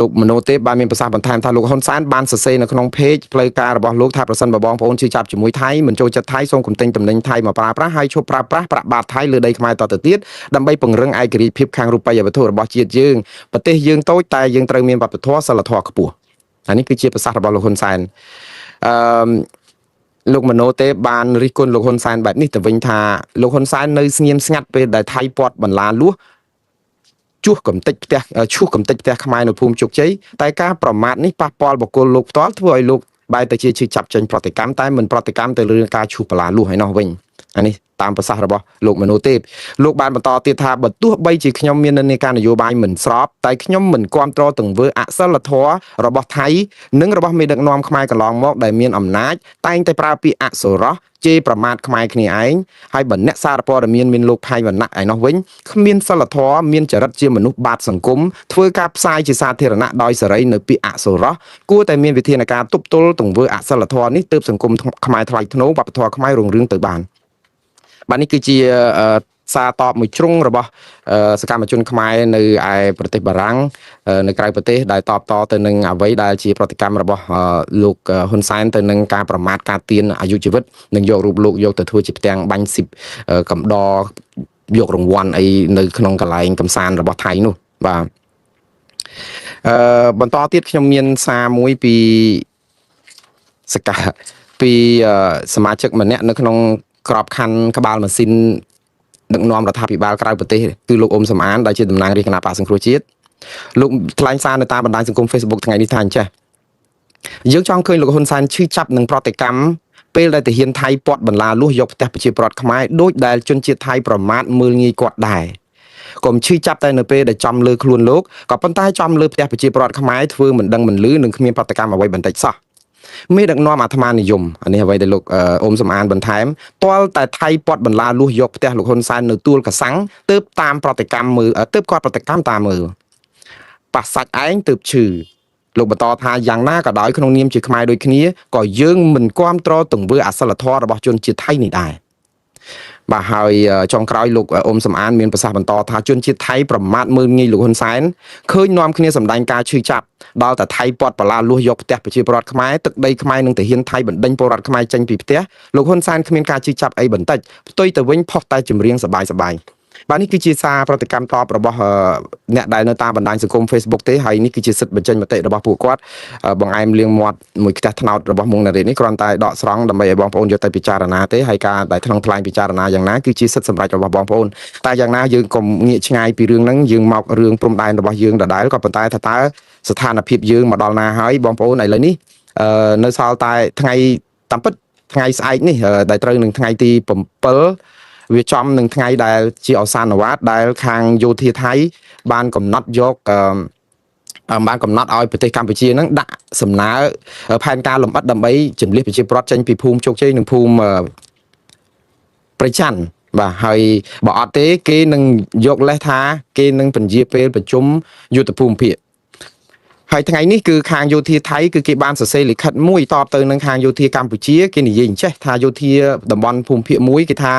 លោកមនោទេពបានមានប្រសាសន៍បន្ថែមថាលោកហ៊ុនសែនបានសរសេរនៅក្នុងเพจផ្លូវការរបស់លោកថាប្រសិនបើបងប្អូនជឿចាប់ជាមួយថៃមិនចូលចិត្តថៃសូមកុំទិញតំណែងថៃមកប្រើប្រាស់ហើយឈប់ប្រើប្រាស់ប្រាក់បាតថៃលើដីខ្មែរតទៅទៀតដើម្បីពង្រឹងឯករាជ្យភាពខាងរូបិយវត្ថុរបស់ជាតិយើងប្រទេសយើងតូចតែយើងត្រូវមានវប្បធម៌សិលធម៌ខ្ពស់អានេះគឺជាប្រសាសន៍របស់លោកហ៊ុនសែនលោកមនោទេពបានរិះគន់លោកហ៊ុនសែនបែបនេះទៅវិញថាលោកហ៊ុនសែននៅស្ងៀមស្ងាត់ពេលដែលថៃពាត់បន្លាលួសជួសកំតិចផ្ទះខ្មែរនៅភូមិជោគជ័យតែការប្រមាថនេះប៉ះពាល់បុគ្គលលោកផ្ទាល់ធ្វើឲ្យលោកបែរទៅជាឈឺចាប់ចេញប្រតិកម្មតែមិនប្រតិកម្មទៅលើការឈូសបន្លាលួសឯនោះវិញអានេះតាមប្រសាសន៍របស់លោកមនោទេពលោកបានបន្តទៀតថាបើទោះបីជាខ្ញុំមាននិន្នាការនយោបាយមិនស្របតែខ្ញុំមិនគ្រប់គ្រងទង្វើអសិលធម៌របស់ថៃនិងរបស់មេដឹកនាំខ្មែរកន្លងមកដែលមានអំណាចតែងតែប្រើពាក្យអសុរោះជេរប្រមាថខ្មែរគ្នាឯងហើយបើអ្នកសារព័ត៌មានលោកផៃវណ្ណៈឯនោះវិញគ្មានសិលធម៌មានចរិតជាមនុស្សបាតសង្គមធ្វើការផ្សាយជាសាធារណៈដោយសេរីនៅពាក្យអសុរោះគួរតែមានវិធានការទប់ទល់ទង្វើអសិលធម៌នេះទើបសង្គមខ្មែរថ្លៃថ្នូរវប្បធម៌ខ្មែររុងរឿងទៅបានបាទនេះគឺជាសារតបមួយជ្រុងរបស់សកម្មជនខ្មែរនៅឯប្រទេសបារាំងនៅក្រៅប្រទេសដែលតបតទៅនឹងអ្វីដែលជាប្រតិកម្មរបស់លោកហ៊ុនសែនទៅនឹងការប្រមាថការទានអាយុជីវិតនិងយករូបលោកយកទៅធ្វើជាផ្ទាំងបាញ់ស៊ីបកំដរយករង្វាន់អីនៅក្នុងកន្លែងកំសាន្តរបស់ថៃនោះបាទបន្តទៀតខ្ញុំមានសារមួយពីសមាជិកម្នាក់នៅក្នុងក្របខ័ណ្ឌក្បាលម៉ាស៊ីនដឹកនាំរដ្ឋាភិបាលក្រៅប្រទេសគឺលោកអ៊ុំសំអានដែលជាតំណាងរាជគណៈបក្សសង្គ្រោះជាតិលោកថ្លែងសារនៅតាមបណ្ដាញសង្គម Facebook ថ្ងៃនេះថាអញ្ចេះយើងចង់ឃើញលោកហ៊ុនសែនឈឺចាប់នឹងប្រតិកម្ម ពេលដែលទាហានថៃពាត់បន្លាលួសយកផ្ទះប្រជាប្រដ្ឋខ្មែរដូចដែលជនជាតិថៃប្រមាថមើលងាយគាត់ដែរកុំឈឺចាប់តែនៅពេលដែលចំលើខ្លួនលោកក៏ប៉ុន្តែចំលើផ្ទះប្រជាប្រដ្ឋខ្មែរធ្វើមិនដឹងមិនលឺនឹងគ្មានប្រតិកម្មអ្វីបន្តិចសោះមេដឹកនាំអាត្មានិយមអានេះអ្វីដែលលោកអ៊ុំសំអានបន្ថែមទាល់តែថៃពាត់បន្លាលួសយកផ្ទះលោកហ៊ុនសែននៅទួលកសាំងទើបតាមប្រតិកម្មមើលទើបគាត់ប្រតិកម្មតាមមើលប៉ះសាច់ឯងទើបឈឺលោកបន្តថាយ៉ាងណាក៏ដោយក្នុងនាមជាខ្មែរដូចគ្នាក៏យើងមិនគាំទ្រទង្វើអសិលធម៌របស់ជនជាតិថៃនេះដែរបាទហើយចុងក្រោយលោកអ៊ុំសំអានមានប្រសាសន៍បន្តថាជនជាតិថៃប្រមាថមើលងាយលោកហ៊ុនសែនឃើញនាំគ្នាសម្ដែងការឈឺចាប់ដល់តែថៃពាត់បលាលួសយកផ្ទះប្រជាពលរដ្ឋខ្មែរទឹកដីខ្មែរនឹងទាហានថៃបណ្ដេញពលរដ្ឋខ្មែរចេញពីផ្ទះលោកហ៊ុនសែនគ្មានការឈឺចាប់អីបន្តិចផ្ទុយទៅវិញផុសតែចម្រៀងសបាយៗបាទនេះគឺជាសារប្រតិកម្មតបរបស់អ្នកដែលនៅតាមបណ្ដាញសង្គម Facebook ទេហើយនេះគឺជាសិទ្ធិបញ្ចេញមតិរបស់ពួកគាត់បង្អែមលៀងមាត់មួយខ្ទះថ្នោតរបស់មុងណារ៉េតនេះគ្រាន់តែដកស្រង់ដើម្បីឲ្យបងប្អូនយកទៅពិចារណាទេហើយការដែលថ្លៃពិចារណាយ៉ាងណាគឺជាសិទ្ធិសម្រេចរបស់បងប្អូនតែយ៉ាងណាយើងកុំងាកឆ្ងាយពីរឿងហ្នឹងយើងមករឿងព្រំដែនរបស់យើងដដែលក៏ប៉ុន្តែថាតើស្ថានភាពយើងមកដល់ណាហើយបងប្អូនឥឡូវនេះនៅសល់តែថ្ងៃតាមពិតថ្ងៃស្អែកនេះដែលត្រូវនឹងថ្ងៃទី7វាចំនឹងថ្ងៃដែលជាអសានវត្តដែលខាងយោធាថៃបានកំណត់យកបានកំណត់ឲ្យប្រទេសកម្ពុជានឹងដាក់សំណើផែនការលម្អិតដើម្បីជំនះប្រជាប្រដ្ឋចេញពីភូមិជោគជ័យនិងភូមិប្រច័នបាទហើយបើអត់ទេគេនឹងយកលេសថាគេនឹងពន្យាពេលប្រជុំយុទ្ធភូមិភាគហើយថ្ងៃនេះគឺខាងយោធាថៃគឺគេបានសរសេរលិខិតមួយតបទៅនឹងខាងយោធាកម្ពុជាគេនិយាយអញ្ចេះថាយោធាតំបន់ភូមិភាគមួយគេថា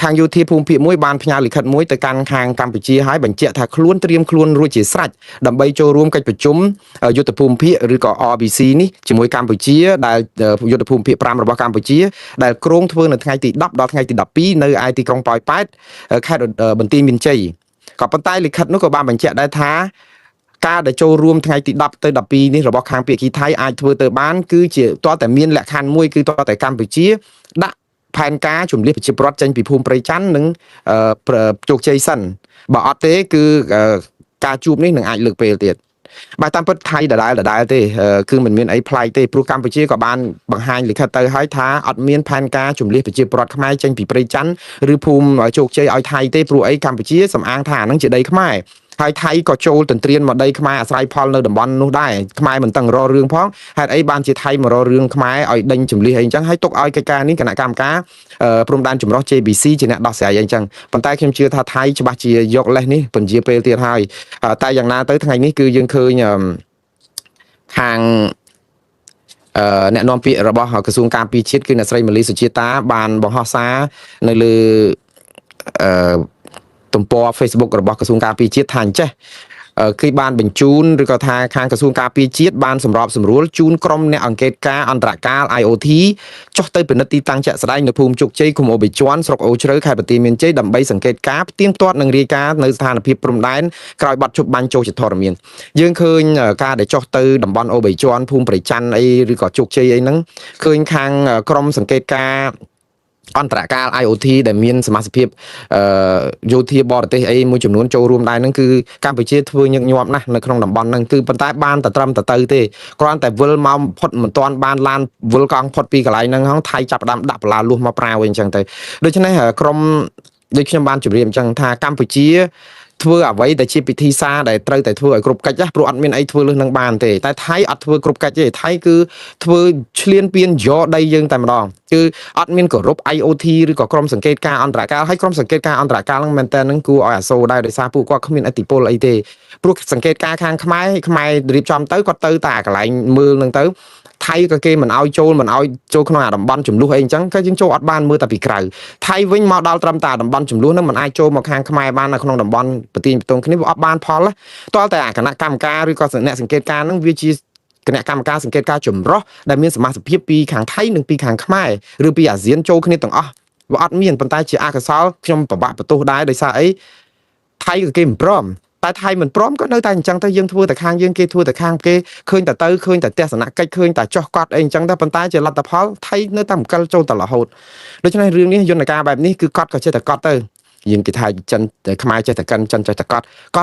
ខាងយោធាភូមិភាគមួយបានផ្ញើលិខិតមួយទៅកាន់ខាងកម្ពុជាហើយបញ្ជាក់ថាខ្លួនត្រៀមខ្លួនរួចជាស្រេចដើម្បីចូលរួមកិច្ចប្រជុំយុទ្ធភូមិភាគឬក៏ RBC នេះជាមួយកម្ពុជាដែលយុទ្ធភូមិភាគ5របស់កម្ពុជាដែលគ្រោងធ្វើនៅថ្ងៃទី10ដល់ថ្ងៃទី12នៅឯទីក្រុងប៉ោយប៉ែតខេត្តបន្ទាយមានជ័យក៏ប៉ុន្តែលិខិតនោះក៏បានបញ្ជាក់ដែរថាការដែលចូលរួមថ្ងៃទី10ទៅ12នេះរបស់ខាងភាគីថៃអាចធ្វើទៅបានគឺជាតើតែមានលក្ខខណ្ឌមួយគឺតើតែកម្ពុជាដាក់ផែនការជំនះប្រជាប្រដ្ឋចេញពីភូមិព្រៃច័ន្ទនិងជោគជ័យសិនបើអត់ទេគឺការជួបនេះនឹងអាចលើកពេលទៀតបាទតាមពិតថៃដដែលទេគឺមិនមានអីប្លែកទេព្រោះកម្ពុជាក៏បានបង្ហាញលិខិតទៅហើយថាអត់មានផែនការជំនះប្រជាប្រដ្ឋខ្មែរចេញពីព្រៃច័ន្ទឬភូមិជោគជ័យឲ្យថៃទេព្រោះអីកម្ពុជាសំអាងថាអានឹងជាដីខ្មែរហើយថៃក៏ចូលទន្ទ្រានមកដីខ្មែរអាស្រ័យផលនៅតំបន់នោះដែរខ្មែរមិនតឹងរករឿងផងហេតុអីបានជាថៃមករករឿងខ្មែរឲ្យដេញចម្លៀសអីអញ្ចឹងហើយទុកឲ្យកិច្ចការនេះគណៈកម្មការព្រំដែនចម្រុះ JBC ជាអ្នកដោះស្រាយអីអញ្ចឹងប៉ុន្តែខ្ញុំជឿថាថៃច្បាស់ជាយកលេសនេះពន្យាពេលទៀតហើយតែយ៉ាងណាទៅថ្ងៃនេះគឺយើងឃើញខាងអ្នកនាំពាក្យរបស់ក្រសួងការពារជាតិគឺអ្នកស្រីម៉ាលីសុជាតាបានបង្ហោះសារនៅលើទំព័រ Facebook របស់ក្រសួងការពារជាតិថាអញ្ចេះគឺបានបញ្ជូនឬក៏ថាខាងក្រសួងការពារជាតិបានសម្របសម្រួលជូនក្រុមអ្នកអង្កេតការអន្តរកាល IOT ចុះទៅពិនិត្យទីតាំងជាក់ស្ដែងនៅភូមិជោគជ័យឃុំអូបេជាន់ស្រុកអូជ្រៅខេត្តបន្ទាយមានជ័យដើម្បីសង្កេតការផ្ទៀងផ្ទាត់នឹងរាយការណ៍នៅស្ថានភាពព្រំដែនក្រោយបាត់ជប់បាញ់ចូលជាធរមានយើងឃើញការដែលចុះទៅតំបន់អូបេជាន់ភូមិប្រច័ន្ទអីឬក៏ជោគជ័យអីហ្នឹងឃើញខាងក្រុមសង្កេតការអន្តរកាល IOT ដែលមានសមាជិកភាពយោធាបរទេសអីមួយចំនួនចូលរួមដែរហ្នឹងគឺកម្ពុជាធ្វើញឹកញាប់ណាស់នៅក្នុងតំបន់ហ្នឹងគឺប៉ុន្តែបានតែត្រឹមតែទៅទេគ្រាន់តែវិលមកផុតមិនទាន់បានឡានវិលកង់ផុតពីកន្លែងហ្នឹងថៃចាប់ផ្ដើមដាក់បលាលួសមកប្រាវអញ្ចឹងទៅដូច្នេះក្រុមដូចខ្ញុំបានជម្រាបអញ្ចឹងថាកម្ពុជាធ្វើអ្វីដែលជាពិធីសារដែលត្រូវតែធ្វើឲ្យគ្រប់កិច្ចព្រោះអត់មានអីធ្វើលើសនឹងបានទេតែថៃអត់ធ្វើគ្រប់កិច្ចទេថៃគឺធ្វើឈ្លានពានយកដីយើងតែម្ដងគឺអត់មានគោរព IOT ឬក៏ក្រុមសង្កេតការអន្តរកាលហើយក្រុមសង្កេតការអន្តរកាលហ្នឹងមែនតើនឹងគួរឲ្យអាសូរដែរដោយសារពួកគាត់គ្មានឥទ្ធិពលអីទេព្រោះសង្កេតការខាងខ្មែររៀបចំទៅគាត់ទៅតែកន្លែងមើលហ្នឹងទៅថៃក៏គេមិនឲ្យចូលក្នុងអាតំបន់ចំនួនអីអញ្ចឹងក៏យើងចូលអត់បានមើលតែពីក្រៅថៃវិញមកដល់ត្រឹមតែតំបន់ចំនួនហ្នឹងមិនអាចចូលមកខាងខ្មែរបាននៅក្នុងតំបន់ប្រទីនបតុងគ្នាវាអត់បានផលតើតែអាគណៈកម្មការឬក៏អ្នកសង្កេតការហ្នឹងវាជាគណៈកម្មការសង្កេតការចម្រុះដែលមានសមាជិកភាពពីខាងថៃនិងពីខាងខ្មែរឬពីអាស៊ានចូលគ្នាទាំងអស់វាអត់មានប៉ុន្តែជាអកុសលខ្ញុំពិបាកបន្ទោសដែរដោយសារអីថៃក៏គេមិនព្រមតែថៃមិនព្រមក៏នៅតែអញ្ចឹងទៅយើងធ្វើតែខាងយើងគេធ្វើតែខាងគេឃើញតែឃើញតែទស្សនកិច្ចឃើញតែចោះកត់អីអញ្ចឹងទៅប៉ុន្តែជាលទ្ធផលថៃនៅតែអង្គចូលតរហូតដូច្នេះរឿងនេះយន្តការបែបនេះគឺកត់ក៏ចេះតែកត់ទៅ យើងគេថាចិនខ្មែរចេះតែកិនចិនចេះតែក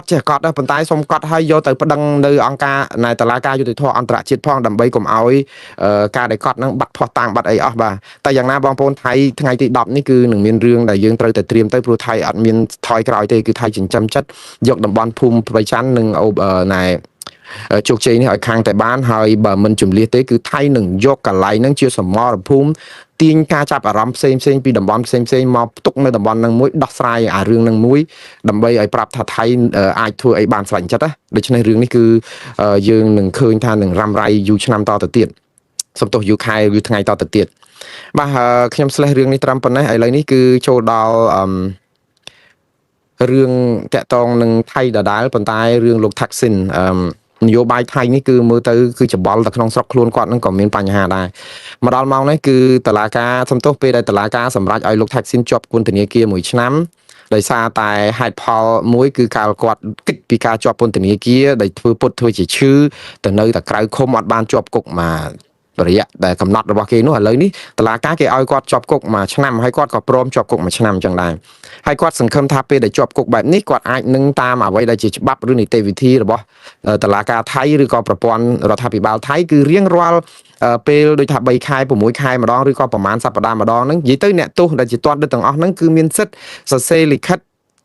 ត់ចេះកត់ដែរប៉ុន្តែសូមកត់ឲ្យយកទៅប្តឹងនៅអង្គការនៃតុលាការយុត្តិធម៌អន្តរជាតិផងដើម្បីកុំឲ្យការដែលកត់នឹងបាត់ភ័ស្តុតាងបាត់អីអស់បាទតែយ៉ាងណាបងប្អូនថៃថ្ងៃទី10នេះគឺនឹងមានរឿងដែលយើងត្រូវតែត្រៀមទៅព្រោះថៃអត់មានថយក្រោយទេគឺថៃចិញ្ចឹមចិត្តយកតំបន់ភូមិប្រច័ន្ទនិងណែជោគជ័យនេះឲ្យខាងតែបានហើយបើមិនជំលះទេគឺថៃនឹងយកកន្លែងហ្នឹងជាសមរភូមិទាញការចាប់អារម្មណ៍ផ្សេងពីតំបន់ផ្សេងមកផ្ទុកនៅតំបន់ហ្នឹងមួយដោះស្រាយអារឿងហ្នឹងមួយដើម្បីឲ្យប្រាប់ថាថៃអាចធ្វើអីបានស្រាញ់ចិត្តណាដូច្នេះរឿងនេះគឺយើងនឹងឃើញថានឹងរ៉ាំរ៉ៃយូរឆ្នាំតទៅទៀតសំទោសយូរខែយូរថ្ងៃតទៅទៀតបាទខ្ញុំស្លេះរឿងនេះត្រឹមប៉ុណ្ណេះឥឡូវនេះគឺចូលដល់រឿងតាក់ទងនឹងថៃដដែលប៉ុន្តែរឿងលោកថាក់ស៊ីននយោបាយថៃនេះគឺមើលទៅគឺច្បល់តែក្នុងស្រុកខ្លួនគាត់នឹងក៏មានបញ្ហាដែរមកដល់ម៉ោងនេះគឺតុលាការសំទោសពេលដែលតុលាការសម្រេចឲ្យលោកថាក់ស៊ីនជាប់ពន្ធនាគារ1ឆ្នាំដោយសារតែហេតុផលមួយគឺកាលគាត់គិតពីការជាប់ពន្ធនាគារដែលធ្វើពុតធ្វើជាឈឺទៅនៅតែក្រៅឃុំអត់បានជាប់គុកមករយៈដែលកំណត់របស់គេនោះឥឡូវនេះតុលាការគេឲ្យគាត់ជាប់គុក1ឆ្នាំហើយគាត់ក៏ព្រមជាប់គុក1ឆ្នាំអញ្ចឹងដែរហើយគាត់សង្ឃឹមថាពេលដែលជាប់គុកបែបនេះគាត់អាចនឹងតាមអ្វីដែលជាច្បាប់ឬនីតិវិធីរបស់តុលាការថៃឬក៏ប្រព័ន្ធរដ្ឋាភិបាលថៃគឺរៀងរាល់ពេលដូចថា3ខែ6ខែម្ដងឬក៏ប្រហែលសប្តាហ៍ម្ដងហ្នឹងនិយាយទៅអ្នកទោសដែលជាទាត់ដឹកទាំងអស់ហ្នឹងគឺមានសិទ្ធិសរសេរលិខិត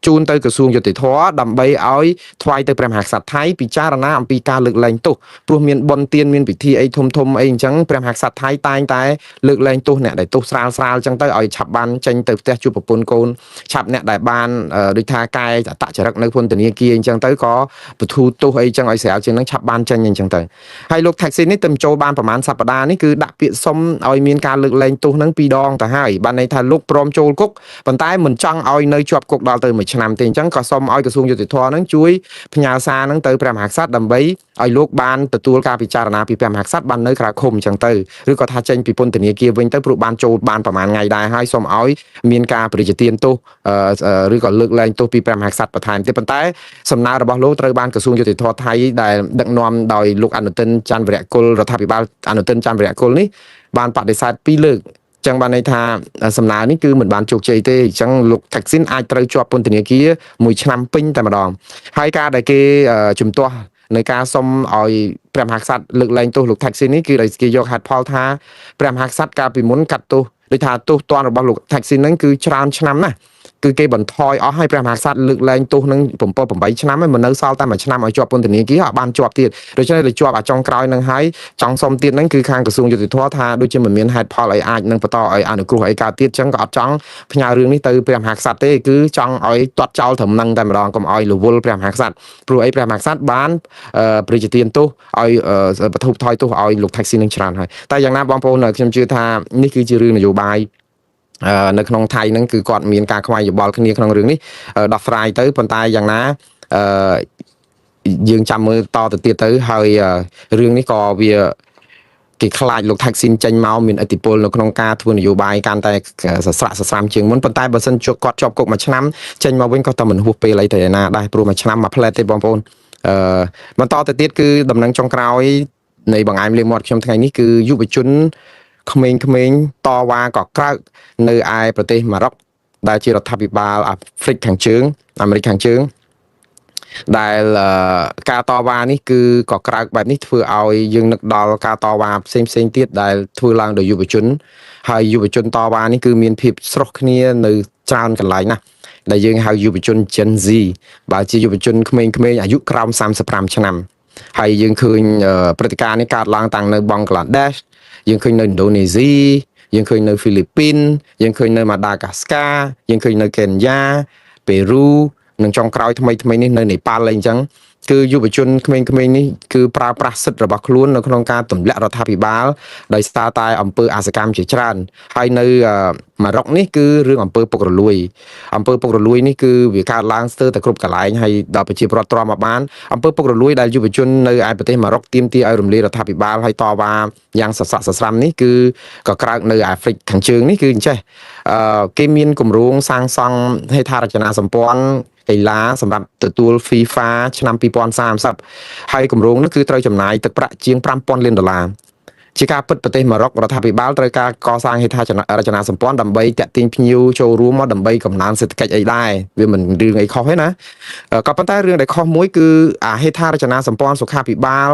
ជូនទៅក្រសួងយុតិធធដើម្បីឲ្យថ្វាយទៅព្រះមហាក្សត្រថៃពិចារណាអំពីការលើកលែងទោសព្រោះមានបុណ្យទានមានពិធីអីធំអីអញ្ចឹងព្រះមហាក្សត្រថៃតែងតែលើកលែងទោសអ្នកដែលទោសស្រាលអញ្ចឹងទៅឲ្យឆាប់បានចេញទៅផ្ទះជួបប្រពន្ធកូនឆាប់អ្នកដែលបានដូចថាកាយអតចរិតនៅពន្ធនាគារអញ្ចឹងទៅក៏បទូទោសអីអញ្ចឹងឲ្យស្រាលជាងនឹងឆាប់បានចេញអញ្ចឹងទៅហើយលោកថាក់ស៊ីននេះទៅចូលបានប្រហែលសប្តាហ៍នេះគឺដាក់ពាក្យសុំឲ្យមានការលើកលែងទោសនឹង2ដងទៅហើយបានន័យថាលោកព្រមចូលគុកប៉ុន្តែមិនចង់ឲ្យនៅជាប់គុកដល់ទៅ1ឆ្នាំទេអញ្ចឹងក៏សូមឲ្យក្រសួងយុតិធធម៌នឹងជួយផ្ញើសារនឹងទៅព្រះមហាក្សត្រដើម្បីឲ្យលោកបានទទួលការពិចារណាពីព្រះមហាក្សត្របាននៅក្រៅឃុំអញ្ចឹងទៅឬក៏ថាចេញពីពន្ធនាគារវិញទៅព្រោះបានចូលបានប្រហែលថ្ងៃដែរហើយសូមឲ្យមានការប្រជាទានទោសឬក៏លើកលែងទោសពីព្រះមហាក្សត្របន្ថែមទៀតប៉ុន្តែសំណើរបស់លោកត្រូវបានក្រសួងយុតិធធម៌ថៃដែលដឹកនាំដោយលោកអនុទិនច័ន្ទវរៈគុលរដ្ឋាភិបាលអនុទិនច័ន្ទវរៈគុលនេះបានបដិសេធ2លើកចឹងបានន័យថាសំណើនេះគឺមិនបានជោគជ័យទេអញ្ចឹងលោកថាក់ស៊ីនអាចត្រូវជាប់ពន្ធនាគារ1ឆ្នាំពេញតែម្ដងហើយការដែលគេជំទាស់ในការសុំឲ្យព្រះមហាក្សត្រលើកលែងទោសលោកថាក់ស៊ីននេះគឺគេយកហេតុផលថាព្រះមហាក្សត្រកាលពីមុនកាត់ទោសដូចថាទោសទណ្ឌរបស់លោកថាក់ស៊ីនហ្នឹងគឺច្រើនឆ្នាំណាស់គឺគេបន្ថយអស់ឲ្យព្រះមហាក្សត្រលើកលែងទោសនឹង7-8ឆ្នាំហើយមិននៅសល់តែ1ឆ្នាំឲ្យជាប់ពន្ធនាគារអត់បានជាប់ទៀតដូច្នេះលើជាប់អាចុងក្រោយនឹងហើយចង់សុំទៀតហ្នឹងគឺខាងក្រសួងយុតិធធម៌ថាដូចជាមិនមានហេតុផលអីអាចនឹងបន្តឲ្យអនុគ្រោះអីកើតទៀតចឹងក៏អត់ចង់ផ្ញើរឿងនេះទៅព្រះមហាក្សត្រទេគឺចង់ឲ្យទាត់ចោលត្រឹមនឹងតែម្ដងកុំឲ្យរវល់ព្រះមហាក្សត្រព្រោះអីព្រះមហាក្សត្របានប្រជាទានទោសឲ្យបទុបថយទោសឲ្យលោកថាក់ស៊ីននឹងច្រើនហើយតែយ៉ាងណាបងប្អូនខ្ញុំជឿថានេះគឺជារឿងនយោបាយនៅក្នុងថៃហ្នឹងគឺគាត់មានការខ្វែងយោបល់គ្នាក្នុងរឿងនេះដោះស្រាយទៅប៉ុន្តែយ៉ាងណាយើងចាំមើលតទៅទៀតទៅហើយរឿងនេះក៏វាគេខ្លាចលោកថាក់ស៊ីនចេញមកមានឥទ្ធិពលនៅក្នុងការធ្វើនយោបាយកាន់តែសស្រាក់សស្រាំជាងមុនប៉ុន្តែបើសិនជាគាត់ជាប់គុក1ឆ្នាំចេញមកវិញក៏តែមិនហួសពេលអីទៅណាដែរព្រោះ1ឆ្នាំមួយផ្លែតទេបងប្អូនបន្តទៅទៀតគឺដំណឹងចុងក្រោយនៃបង្អែមលេងមាត់ខ្ញុំថ្ងៃនេះគឺយុវជនក្មេងៗតវ៉ាក៏ក្រើកនៅឯប្រទេសម៉ារ៉ុកដែលជារដ្ឋាភិបាលអាហ្វ្រិកខាងជើងអាមេរិកខាងជើងដែលការតវ៉ានេះគឺក៏ក្រើកបែបនេះធ្វើឲ្យយើងនឹកដល់ការតវ៉ាផ្សេងទៀតដែលធ្វើឡើងដោយយុវជនហើយយុវជនតវ៉ានេះគឺមានភាពស្រស់គ្នានៅច្រើនកន្លែងណាស់ដែលយើងហៅយុវជន Gen Z បើជាយុវជនក្មេងៗអាយុក្រោម35ឆ្នាំហើយយើងឃើញព្រឹត្តិការណ៍នេះកើតឡើងតាំងនៅបង់ក្លាដេសយើងឃើញនៅឥណ្ឌូនេស៊ីយើងឃើញនៅហ្វីលីពីនយើងឃើញនៅម៉ាដាកាស្កាយើងឃើញនៅកេនយ៉ាប៉េរូនិងចុងក្រោយថ្មីនេះនៅនេប៉ាល់អីអញ្ចឹងគឺយុវជនក្មេងៗនេះគឺប្រើប្រាស់សិទ្ធិរបស់ខ្លួននៅក្នុងការទម្លាក់រដ្ឋាភិបាលដោយសារតែអង្គើអសកម្មជាច្រើនហើយនៅម៉ារ៉ុកនេះគឺរឿងអង្គើពុករលួយនេះគឺវាកើតឡើងស្ទើរតែគ្រប់កន្លែងហើយដល់ប្រជាពលរដ្ឋទ្រាំមកបានអង្គើពុករលួយដែលយុវជននៅឯប្រទេសម៉ារ៉ុកទាមទារឲ្យរំលាយរដ្ឋាភិបាលហើយតវ៉ាយ៉ាងសស្រាក់សស្រាំនេះគឺក៏ក្រើកនៅអាហ្វ្រិកខាងជើងនេះគឺអញ្ចេះគេមានគម្រោងសាងសង់ហេដ្ឋារចនាសម្ព័ន្ធកីឡាសម្រាប់ទទួល FIFA ឆ្នាំ2030ហើយគម្រោងនោះគឺត្រូវចំណាយទឹកប្រាក់ជាង$5,000 លាន ជាការពិតប្រទេសម៉ារ៉ុករដ្ឋាភិបាលត្រូវការកសាងហេដ្ឋារចនាសម្ព័ន្ធដើម្បីតាក់ទាញភ្ញៀវចូលរួមមកដើម្បីកំណើនសេដ្ឋកិច្ចអីដែរវាមិនរឿងអីខុសទេណាក៏ប៉ុន្តែរឿងដែលខុសមួយគឺអាហេដ្ឋារចនាសម្ព័ន្ធសុខាភិបាល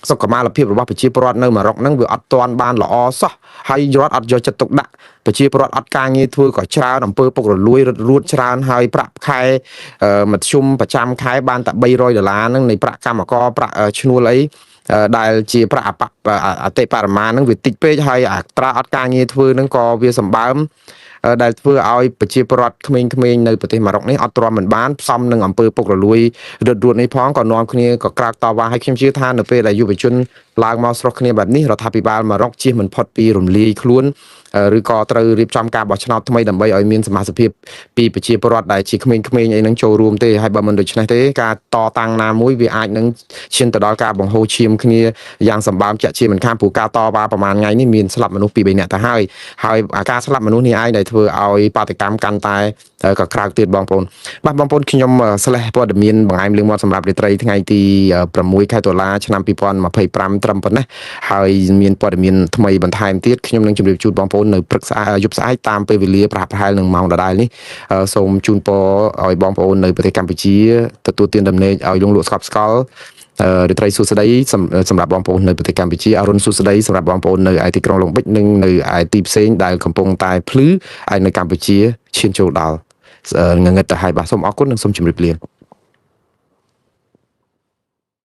សុខុមាលភាពរបស់ប្រជាពលរដ្ឋនៅម៉ារ៉ុកហ្នឹងវាអត់ទាន់បានល្អសោះហើយរដ្ឋអត់យកចិត្តទុកដាក់ប្រជាពលរដ្ឋអត់ការងារធ្វើក៏ច្រើនអំពើពុករលួយរត់រួតច្រើនហើយប្រាក់ខែមធ្យមប្រចាំខែបានតែ$300ហ្នឹងនៃប្រាក់កម្មករប្រាក់ឈ្នួលអីដែលជាប្រាក់អតិបរមាហ្នឹងវាតិចពេកហើយអត្រាអត់ការងារធ្វើហ្នឹងក៏វាសម្បើមដែលធ្វើឲ្យប្រជាពលរដ្ឋក្មេងៗនៅប្រទេសម៉ារ៉ុកនេះអត់ទ្រាំមិនបានផ្សំនឹងអំពើពុករលួយរត់រួតនេះផងក៏នាំគ្នាក៏ក្រាកតវ៉ាឲ្យខ្ញុំជឿថានៅពេលដែលយុវជនឡើងមកស្រុះគ្នាបែបនេះរដ្ឋាភិបាលម៉ារ៉ុកជៀសមិនផុតពីរំលាយខ្លួនឬក៏ត្រូវរៀបចំការបោះឆ្នោតថ្មីដើម្បីឲ្យមានសមាជិកពីប្រជាពលរដ្ឋដែលជាក្មេងៗអីហ្នឹងចូលរួមទេហើយបើមិនដូច្នេះទេការតតាំងណាមួយវាអាចនឹងឈានទៅដល់ការបង្ហូរឈាមគ្នាយ៉ាងសម្បើមជាក់ជាមិនខានព្រោះការតវ៉ាប្រហែលថ្ងៃនេះមានស្លាប់មនុស្ស2-3នាក់ទៅហើយការស្លាប់មនុស្សនេះឯងដែលធ្វើឲ្យបាតកម្មកាន់តែក៏ក្រើកទៀតបងប្អូនបាទបងប្អូនខ្ញុំslash ព័ត៌មានបង្អែមលឿងមាត់សម្រាប់រាត្រីថ្ងៃទី6ខែតុលាឆ្នាំ2025ត្រឹមប៉ុណ្ណេះហើយមានព័ត៌មានថ្មីបន្ថែមទៀតខ្ញុំនឹងជម្រាបជូនបងប្អូននៅព្រឹកស្អែកយប់ស្អែកតាមពេលវេលាប្រហែលនឹងម៉ោងដដែលនេះសូមជូនពរឲ្យបងប្អូននៅប្រទេសកម្ពុជាទទួលទានដំណេកឲ្យលងលក់ស្កប់ស្កល់រាត្រីសួស្តីសម្រាប់បងប្អូននៅប្រទេសកម្ពុជាអរុនសួស្តីសម្រាប់បងប្អូននៅឯទីក្រុងឡុងបិចនិងនៅឯទីផ្សេងដែលកំពុងតែភ្លឺឯនៅកម្ពុជាឈានចូលដល់ងងឹតទៅហើយបាទសូមអរគុណនិងសូមជម្រាបលា